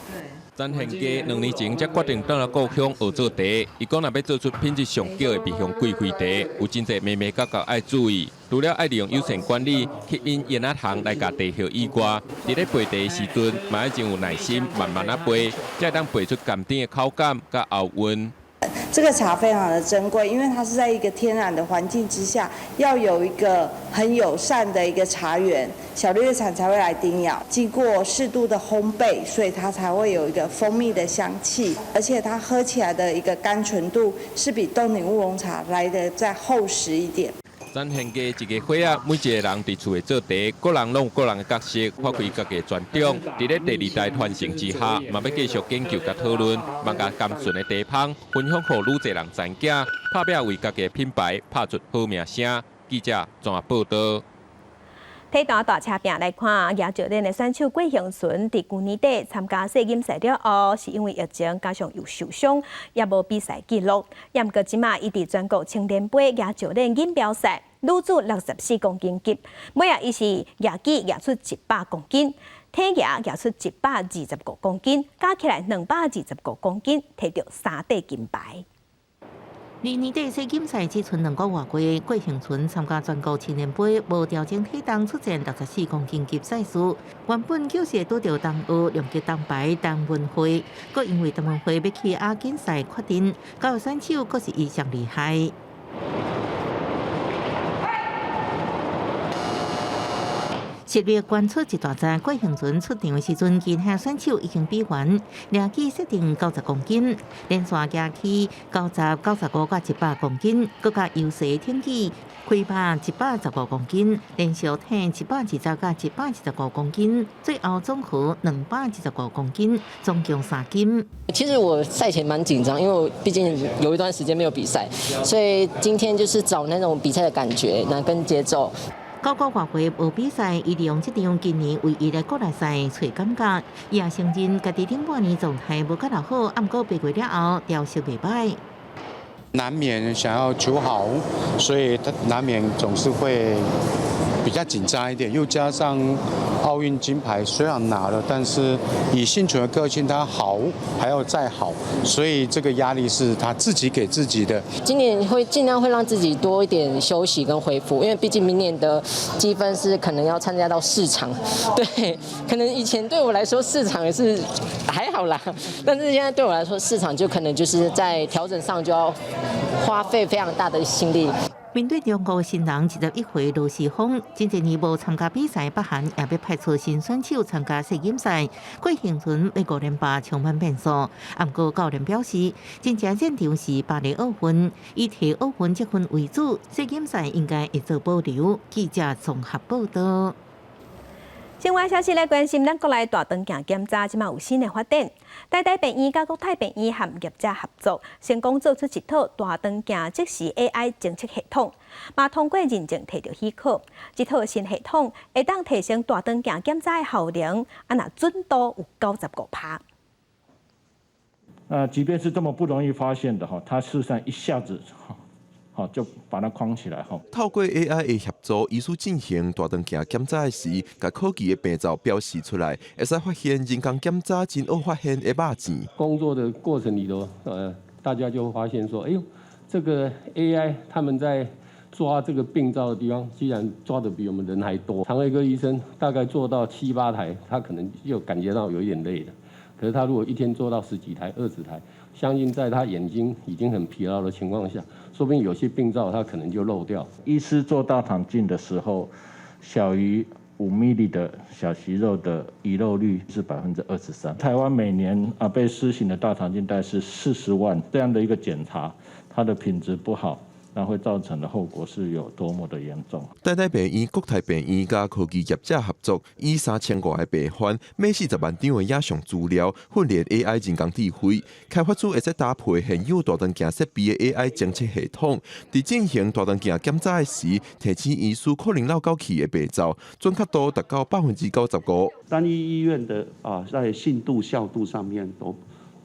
S19: 詹宪家2年前才决定转来故乡学做茶，伊讲若要做出品质上高的味香贵妃茶，有真侪眉眉角角爱注意。除了爱利用有线管理吸引烟仔糖来甲茶叶以外，伫咧焙茶的时阵，嘛要真有耐心，慢慢啊焙，才当焙出甘甜的口感甲后韵。
S14: 这个茶非常的珍贵，因为它是在一个天然的环境之下，要有一个很友善的一个茶园，小绿叶蝉才会来叮咬。经过适度的烘焙，所以它才会有一个蜂蜜的香气，而且它喝起来的一个甘醇度是比冻顶乌龙茶来的再厚实一点。
S19: 詹宪家一个伙仔，每一个人伫厝里做茶，个人拢有个人的角色，发挥家己的专长。伫咧第2代传承之下，嘛要继续研究甲讨论，嘛甲甘醇的茶芳分享给愈侪人知影，拍拼为家己的品牌拍出好名声。记者综合报道。
S1: 体段大车拼来看，亚洲人的选手郭幸存，伫去年底参加世锦赛了后，是因为疫情加上又受伤，也无比赛记录。也毋过即马伊伫全国青年杯亚洲人锦标赛，女子64公斤级，每日伊是亚举亚出100公斤，体亚亚出125公斤，加起来225公斤，摕到3块金牌。
S5: 年底世锦赛只剩2个月过，郭幸存参加全国青年杯无调整体重出战64公斤级赛事，原本就是会拄到东奥两届铜牌冬运会，阁因为冬运会要去亚锦赛确定，高有选手阁是异常厉害。10月关出一大站，郭幸存出场的时阵，其他选手已经比完，亚举设定90公斤，连续举起90、95甲100公斤，佮加优势挺举开拍115公斤，连续挺120甲115公斤，最后总和215公斤，总共3金。
S21: 其实我赛前蛮紧张，因为我毕竟有一段时间没有比赛，所以今天就是找那种比赛的感觉，那跟节奏。
S5: 9个月无比赛，伊利用这场今年唯一的国内赛找感觉，伊也承认家己顶半年状态无较老好，暗过8月了后调息袂歹。
S22: 难免想要求好，所以他难免总是会比较紧张一点，又加上奥运金牌虽然拿了，但是以幸存的个性，他好还要再好，所以这个压力是他自己给自己的。
S21: 今年会尽量会让自己多一点休息跟恢复，因为毕竟明年的积分是可能要参加到4场，对，可能以前对我来说4场也是还好啦，但是现在对我来说4场就可能就是在调整上就要花费非常大的心力。
S5: 面对中国新人21岁罗时峰，真侪年无参加比赛，北韩也要派出新选手参加世锦赛。郭幸存要5连霸充满变数，不过教练表示，真正战场是巴黎奥运，以摕奥运积分为主，世锦赛应该会做保留。记者综合报道。
S1: 另外消息来关心，咱国内大肠镜检查即马有新的发展。台大病院甲国泰病院和业者合作，成功做出一套大肠镜即时 AI 侦测系统，嘛通过认证摕到许可。这套新系统会当提升大肠镜检查的效能，若准度有95%。
S23: 即便是这么不容易发现的它事实上一下子好，就把它框起来。
S24: 透过 AI 的协助，医师进行大肠镜检查时，把科技的病灶标示出来，会使发现人工检查真好发现的肉钱。
S25: 工作的过程里头，大家就会发现说，哎呦，这个 AI 他们在抓这个病灶的地方，居然抓的比我们人还多。肠胃科医生大概做到7、8台，他可能就感觉到有一点累了。可是他如果一天做到10几台、20台，相信在他眼睛已经很疲劳的情况下，说不定有些病灶他可能就漏掉。
S23: 医师做大肠镜的时候，小于5 mm 的小息肉的遗漏率是23%。台湾每年被施行的大肠镜大概是40万，这样的一个检查，它的品质不好，那会造成的后果是有多么的严重。
S24: 台大病院、国泰病院甲科技业者合作，以3000多个病患、每40万张的影像资料，训练 AI 人工智慧，开发出会使搭配现有大肠镜设备的 AI 监测系统，伫进行大肠镜检查时，提醒医师可能漏到去的病灶，准确度达到95%。
S3: 单一医院的在信度、效度上面都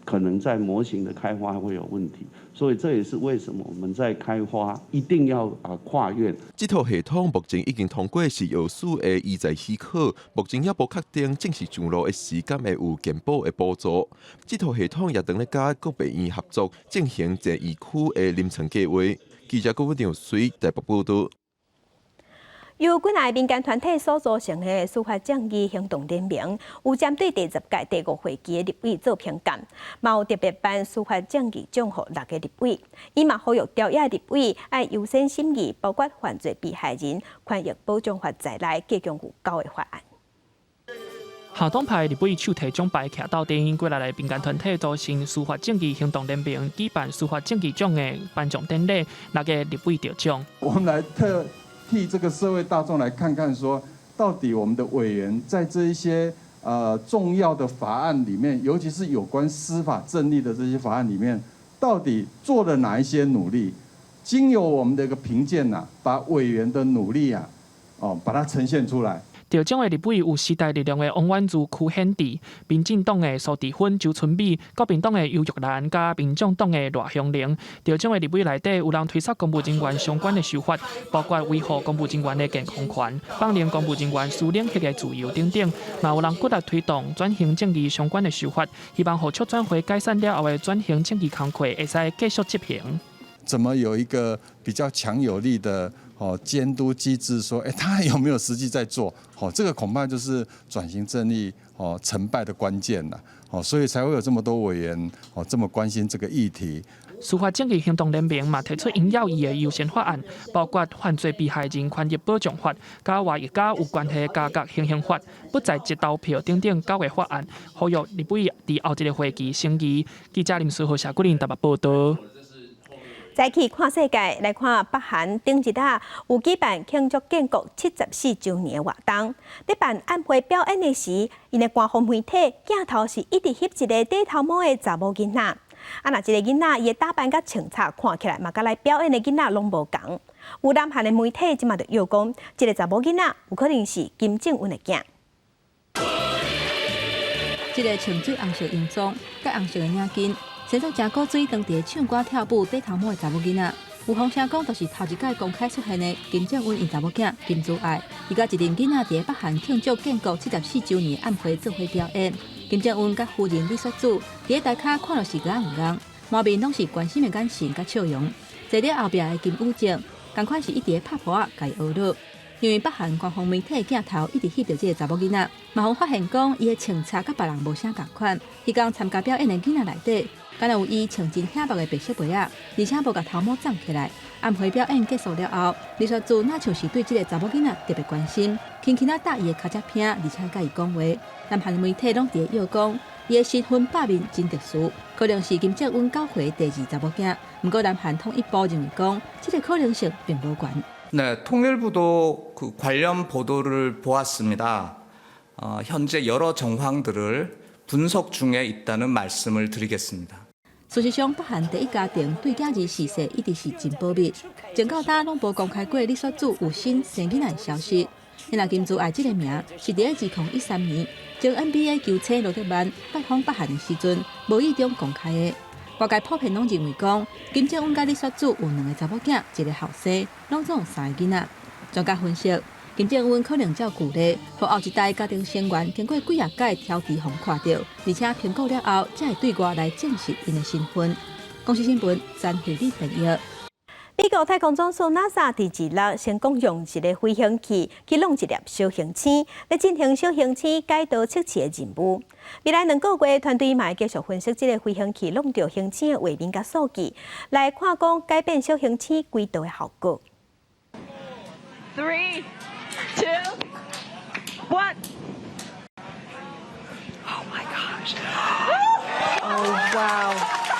S3: 可能在模型的开发会有问题，所以这也是为什么我们在开发一定要跨院。
S24: 这套系统目前已经通过是药师的医材许可，目前也无确定正式上路的时间会有健保的补助。这套系统也等咧甲各病院合作进行在医区的临床计划。记者郭长随台北报道。由几个民间团体所组成的司法正义行动联盟，有针对第10届第5会期的立委做评鉴，嘛有特别颁司法正义奖予6个立委。伊嘛呼吁调野立委爱优先审议包括犯罪被害人权益保障法在内计共有9个法案。
S4: 下党派立委手提奖牌徛到电影过来的民间团体组成司法正义行动联盟，举办司法正义奖的颁奖典礼，6个立委得奖。
S8: 我们来替这个社会大众来看看，说到底我们的委员在这一些重要的法案里面，尤其是有关司法正义的这些法案里面，到底做了哪一些努力？经由我们的一个评鉴把委员的努力把它呈现出来。
S4: 得奖的立委有时代力量的王婉珠、曲显智，民进党的苏治芬、周春美，国民党的尤玉兰，加民众党的赖香玲。得奖的立委内底有人推测公务人员相关的修法，包括维护公务人员的健康权、放任公务人员私领域的自由等等。嘛有人骨力推动转型正义相关的修法，希望后续转回解散了后的转型正义工作会使继续执行。
S8: 怎么有一个比较强有力的监督机制，说，他有没有实际在做？这个恐怕就是转型正义成败的关键了。所以才会有这么多委员这么关心这个议题。
S4: 司法正义行动联盟嘛提出应要义的优先法案，包括犯罪被害人权益保障法、甲外甲有关系的加格行刑法、不在籍投票等等9个法案，呼吁立委伫后一个会期审议。记者林书豪、谢桂林台北报道。再去看世界，来看北韩顶一日有举办庆祝建国74周年的活动。在办晚会表演的时，因的官方媒体镜头是一直翕一个戴头帽的查某囡仔。若一个囡仔伊的打扮甲穿插，看起来嘛，甲来表演的囡仔拢无同。有南韩的媒体即马就又讲，这个查某囡仔有可能是金正恩的囝。
S9: 这个穿水红色洋装、甲红色的领巾。身穿正古水，当地唱歌跳舞、戴头帽的查某囡仔，有风声讲，就是头一届公开出现的金正恩因查某囝金祖爱，伊甲一群囡仔伫北韩庆祝建国74周年晚会做伙表演。金正恩甲夫人李雪主伫台骹看落是个两人，满面拢是关心的眼神甲笑容。坐伫后壁的金武正，同款是一直拍婆仔甲伊学乐。因为北韩官方媒体镜头一直翕到这个查某囡仔，嘛互发现讲伊的穿插甲别人无啥共款。迄天参加表演的囡仔内底，敢若有伊穿真显白的白色鞋仔，而且无甲头毛长起来。晚会表演结束了后，李雪主那像是对这个查某囡仔特别关心，轻轻搭伊的脚趾片，而且甲伊讲话。南韩媒体拢伫又讲，伊的身份摆面真特殊，可能是金正恩教会第2查某囝。不过南韩统一部认为讲，这个可能性并无悬。
S10: 네, 통일부도 그 관련 보도를 보았습니다. 현재 여러 정황들을 분석 중에 있다는 말씀을 드리겠습니다.
S9: 事实上，北韩第一家庭对囝儿逝世一直是真保密，前到今拢无公开过李雪主有新生囡仔的消息。因若金祖爱这个名是伫2013年，从 NBA 球星罗德曼拜访北韩的时阵，无意中公开的。 外界普遍拢认为讲，金正恩甲李雪主有2个查某囝，一个后生，拢总有3个囡仔。专家分析，金正恩可能照旧例，互后一代家庭成员经过几啊届挑剔互看到，而且评估了后，才会对外来证实因的身份。公司新闻，詹慧丽编译。 美国太空总署 NASA 第2日成功用一个飞行器去弄一粒小行星，来进行小行星轨道测试的任务。未来2个月，团队嘛会继续分析这个飞行器弄到行星的画面甲数据，来看讲改变小行星轨道的效果。
S26: 3, 2, 1. Oh my gosh! Oh wow!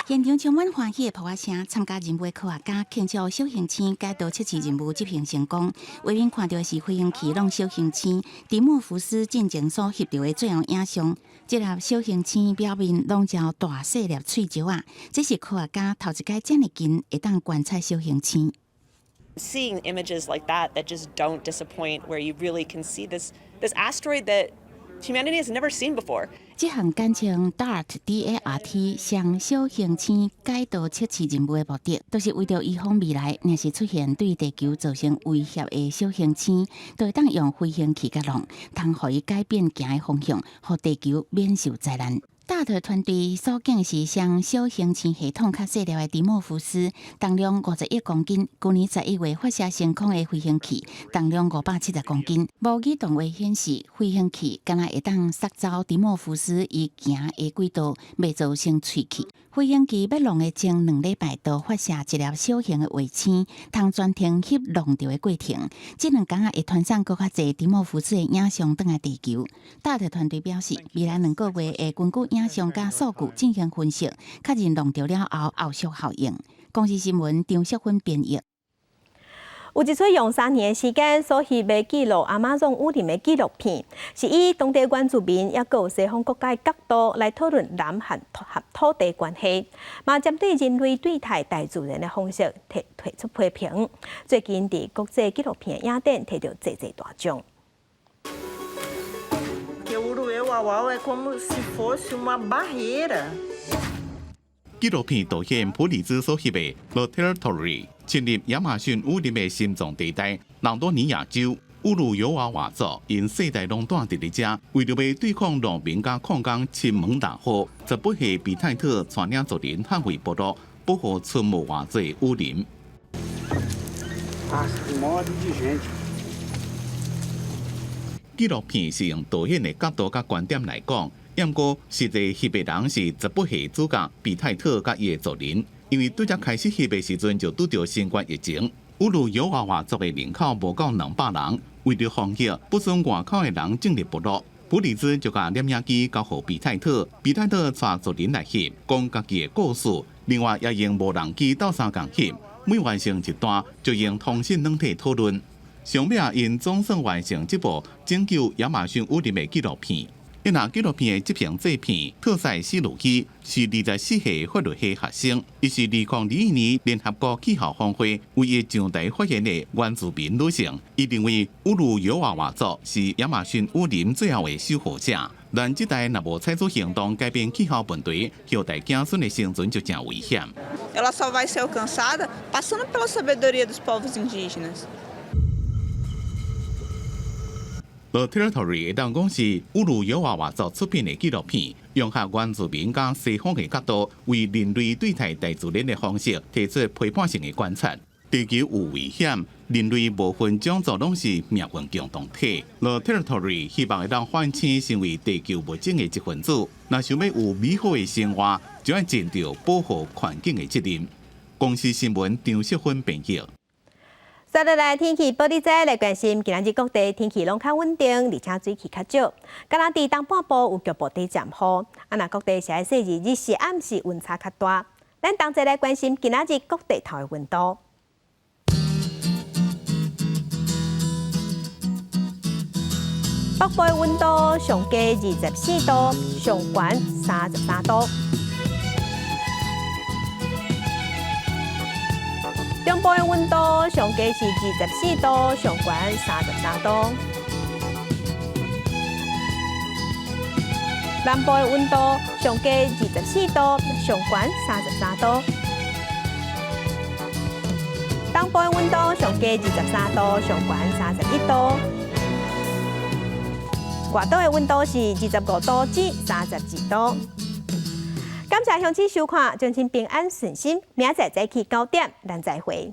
S2: 现场充满欢喜的普声，参加任务的科学家庆祝小行星解导测试任务执行成功。画面看到的是飞行器让小行星迪莫福斯进前所翕到的最后影像。这粒小行星表面笼罩大细粒喙石啊，这是科学家头一届这么近会当观察小行星。
S6: Seeing images like that just don't disappoint, where you really can see this asteroid that humanity has never seen before.
S2: 这项简称 DART 向小行星解导测试任务的目的，就是为了预防未来若是出现对地球造成威胁的小行星，就会当用飞行器甲弄，通互伊改变行的方向，互地球免受灾难。DART 团队所建是向小行星系统较细粒的迪莫福斯，重量51公斤。去年11月发射升空的飞行器，重量570公斤。模拟动画显示，飞行器敢若会当杀走迪莫福斯伊行的轨道，未造成喙齿。飞行器要弄的前2礼拜，就发射一粒小型的卫星，通全程翕弄到的过程。这2天会传送更较侪迪莫福斯的影像转来地球。DART 团队表示，未来2个月会根据影像加数据进行分析，确认弄到了后续效应。公司新闻张淑芬编译。
S1: 有一出用3年的时间所翕的记录亚马逊雨林的纪录片，是以当地原住民也有西方国家的角度来讨论南和土地关系，嘛针对人类对待大自然的方式提出批评。最近伫国际纪录片影展摕到济大奖。
S11: 纪录片凸显普利兹所翕的 The Territory 侵入亚马逊雨林的心脏地带朗多尼亚州。乌鲁尤瓦瓦族因世代拢住伫咧遮，为了要对抗农民甲矿工亲门大火，18岁比泰特带领族人捍卫部落，保护出没偌济雨林。纪录片是用导演的角度甲观点来讲，不过实际翕的人是18岁主角比泰特甲伊的族人，因为对只开始翕的时阵就拄着新冠疫情。乌鲁尤瓦瓦族的人口无到200人，为了防疫，不准外口的人进入部落。普利兹就甲摄影机交予比泰特，比泰特带族人来翕，讲家己的故事。另外也用无人机斗相共翕，每完成一段就用通讯软体讨论。上尾因总算完成这部拯救亚马逊雨林的纪录片。因那纪录片的这片制片特塞西鲁基是24岁法律系学生，伊是2022年联合国气候峰会唯一上台发言的原住民女性。伊认为乌鲁尤瓦瓦族是亚马逊雨林最后的守护者，但这代若无采取行动改变气候问题，后代子孙的生存就真危险。
S12: Ela só vai ser alcançada passando pela sabedoria dos povos indígenas.
S11: The Territory 会当讲是乌鲁尤瓦瓦族出品的纪录片，用下原住民甲西方的角度，为人类对待大自然的方式提出批判性的观察。地球有危险，人类无分种族拢是命运共同体。The Territory 希望会当唤醒成为地球物种的一份子。若想要有美好的生活，就要尽到保护环境的责任。公司新闻张淑芬编译。
S1: 接落来天气报道者来关心，今日各地天气拢较稳定，而且水气较少。敢若伫东半部有局部地暂雨，若各地是爱细日时暗时温差较大。咱同齐来关心今日各地头的温度。北部的温度上低24度，上悬33度。中部的温度上低是24度，上悬33度。南部的温度上低24度，上悬33度。东部的温度上低23度，上悬31度。外岛的温度是25度至32度。感谢乡亲收看，祝您平安顺心，明仔载早起9点，咱再会。